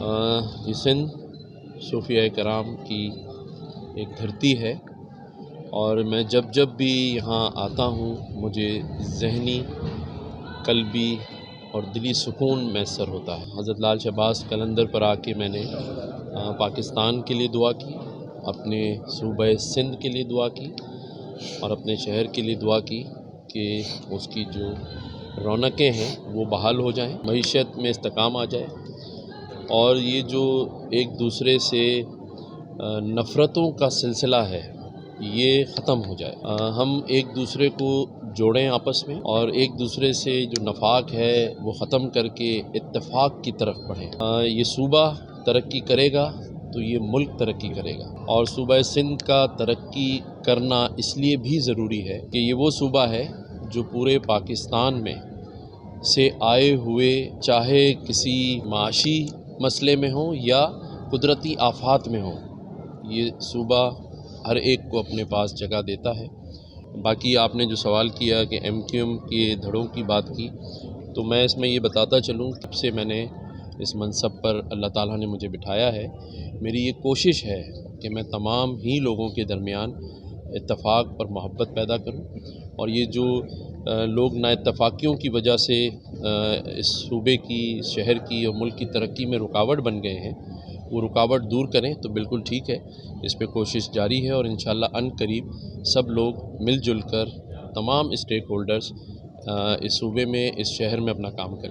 ये सिंध सूफिया कराम की एक धरती है और मैं जब जब भी यहाँ आता हूँ मुझे ज़हनी, क़ल्बी और दिली सुकून मैसर होता है। हज़रत लाल शहबाज़ कलंदर पर आके मैंने पाकिस्तान के लिए दुआ की, अपने सूबे सिंध के लिए दुआ की और अपने शहर के लिए दुआ की कि उसकी जो रौनकें हैं वो बहाल हो जाएं, मईशत में इस्तेकाम आ जाए और ये जो एक दूसरे से नफ़रतों का सिलसिला है ये ख़त्म हो जाए। हम एक दूसरे को जोड़ें आपस में और एक दूसरे से जो नफाक है वो ख़त्म करके इत्तेफाक की तरफ बढ़ें। ये सूबा तरक्की करेगा तो ये मुल्क तरक्की करेगा और सूबा सिंध का तरक्की करना इसलिए भी ज़रूरी है कि ये वो सूबा है जो पूरे पाकिस्तान में से आए हुए चाहे किसी माशी मसले में हो या कुदरती आफात में हो, ये सूबा हर एक को अपने पास जगह देता है। बाकी आपने जो सवाल किया कि MQM के धड़ों की बात की, तो मैं इसमें ये बताता चलूँ कब से मैंने इस मनसब पर अल्लाह ताला ने मुझे बिठाया है, मेरी ये कोशिश है कि मैं तमाम ही लोगों के दरमियान इत्तफ़ाक़ और मोहब्बत पैदा करूँ और ये जो लोग नाइत्तफ़ाक़ियों की वजह से इस सूबे की, शहर की और मुल्क की तरक्की में रुकावट बन गए हैं, वो रुकावट दूर करें तो बिल्कुल ठीक है। इस पे कोशिश जारी है और इंशाअल्लाह अनकरीब सब लोग मिलजुल कर तमाम स्टेक होल्डर्स इस सूबे में, इस शहर में अपना काम करें।